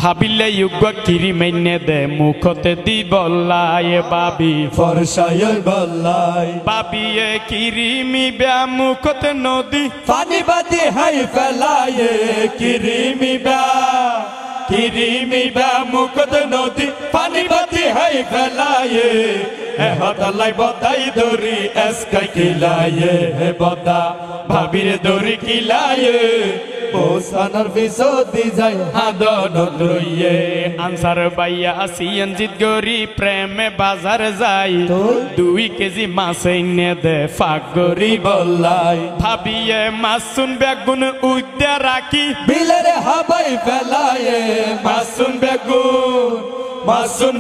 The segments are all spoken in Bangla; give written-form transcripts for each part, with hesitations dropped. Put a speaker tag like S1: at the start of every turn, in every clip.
S1: ভাবিলে যুগ কিরি মেনে দে মুখতে দি বল্লায় বাবি
S2: ফরসায় বল্লাই
S1: বাবিয়ে কিরিমি ব্যায়া মুখতে নদী
S2: পানি বাতি হাই ফেলায়ে কিরিমি ব্যায়া মুখতে নদী পানি বাতি হাই ফেলায়ে হাতালাই বদাই দড়ি এসকাই কিলায়ে বদা ভাবির দড়ি কিলায়ে ওসানার বিসদি যায় হাদন লইয়ে
S1: আনসার বাইয়া আসিয়ান জিত গরি প্রেমে বাজার যাই 2 কেজি মাছ এনে দে ফাঁক গরি
S2: বল্লাই
S1: ভাবিয়ে মাসুন বেগুন উদ্যা রাখি
S2: বিলের হাবাই ফেলায়ে মাসুন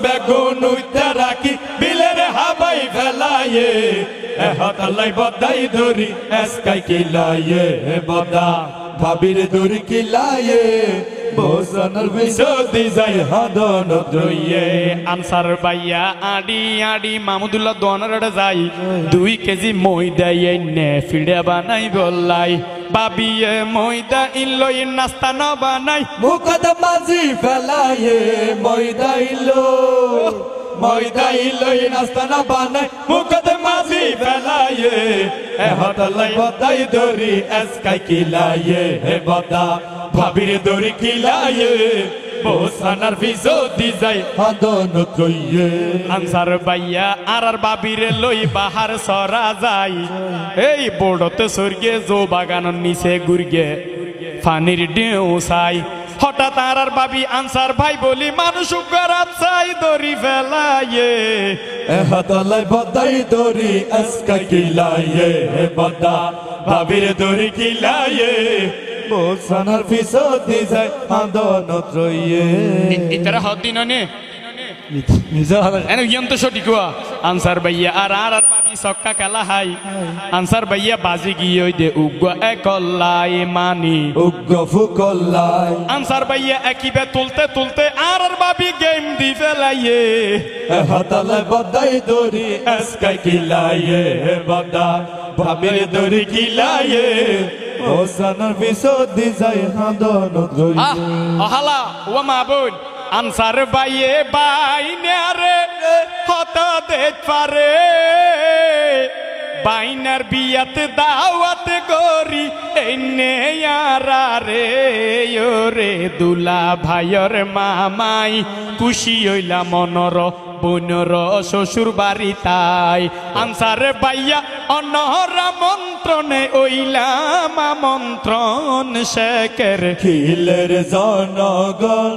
S2: বেগুন উদ্যা রাখি বিলের হাবাই ফেলায়ে হাতালাই বদাই ধরি এসকাই কিলায়ে বদা ভাবির দড়ি কিলায়ে বোসানার বিসদি যায় হাদন লইয়ে
S1: আনসার বাইয়া আডি আডি মামুদুল্লাহ দোয়ানার যাই 2 কেজি ময়দা এনে ফিড়ে বানাই বললাই বাবিয়ে ময়দা ইলই নাস্তা না বানাই
S2: মুখত মাঝি ফেলায়ে ময়দা ইলই নাস্তা না বানাই মুখত মাঝি ফেলায়ে হাতালাই বদাই দড়ি এসকাই কিলায়ে বদা ভাবির দড়ি কিলায়ে বোসানার বিসদি যায় হাদন লইয়ে
S1: আনসার বাইয়া আর বাবিরে লই বাহার সরা যাই এই বোড়তে সরগে জো বাগানের নিচে গুরগে ফানির ঢেউ চাই হঠাৎ আর বাবি আনসার ভাই বলি মানুষ গরাত চাই দড়ি ফেলায়ে
S2: হাতালাই বদাই দড়ি এসকাই কিলায়ে বদা ভাবির দড়ি কিলায়ে বোসানার বিসদি যায় হাদন লইয়ে
S1: ইতারা হদিন নে এনে ইয়ন্ত সঠিক আনসার ভাইয়া আর বাবি সক্কা কালা হাই আনসার ভাইয়া বাজি গিয়ে দে উগ্র একল্লাই মানি
S2: উগ্র ফুকল্লাই
S1: আনসার ভাইয়া একিবে তুলতে তুলতে আর বাবি গেম দি ফেলাইয়ে
S2: হাতালাই বদাই দড়ি এসকাই কিলায়ে বদা ভাবির দড়ি কিলায়ে ওসানার বিসদি যায় হাদন লইয়ে
S1: হালা ও মাবুন আনসার বাইয়ে বাইনারে হত দেখ পারে বাইনার বিয়াতে দাওয়াত গরি এনে রে ওরে দুলা ভাইয়ের মামাই খুশি হইলা মনর বোনর শ্বশুর বাড়ি তাই আনসার বাইয়া অনহরা মন্ত্রণে ওইলাম আমন্ত্রণ শেখের
S2: খিলের জনগণ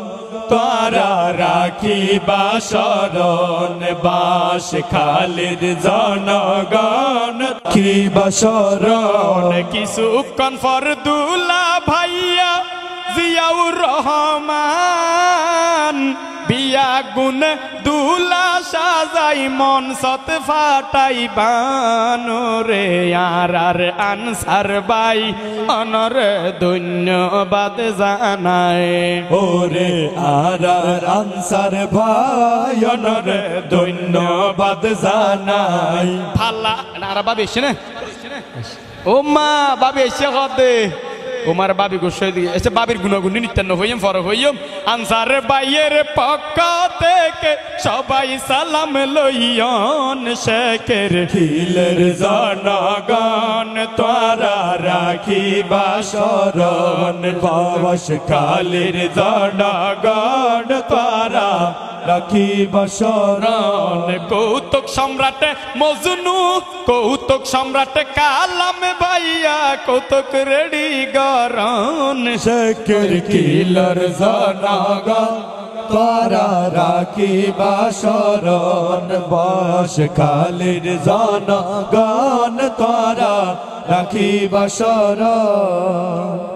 S2: তারা রাখিবা শরণ বাস খালিদ জনগণ রাখিবা শরণ
S1: কিছুক্ষণ পর দুলা ভাইয়া জিয়াউর রহমান বিয়া গুণ দুলা সাজাই মন সত ফাটাই বানরে আর আনসার বাই অনর ধন্যবাদ জানায়
S2: ওরে আর আনসার ভাই অনর ধন্যবাদ জানাই
S1: ফাল্লা আর বাবি এসে না ও মা বাবি এসে কদে ওমার বাবি গোসাই দিয়ে এসে বাবির গুণাগুণি নিত্যান্ন হইম ফরক হইম আনসার বাইয়ের পক্ষ থেকে সবাই সালাম লইয়ন শেখের
S2: খিলের জনগণ তারা রাখিবা শরণ বাস খালির জনগণ তারা রাখিবা শরণ
S1: কৌতুক সম্রাট মজনু কৌতুক সম্রাট কালাম ভাইয়া কৌতুক রেডি গরন
S2: শেখের খিলের জনগণ তারা রাখিবা শরণ বাস খালির জনগণ তারা রাখিবা শরণ।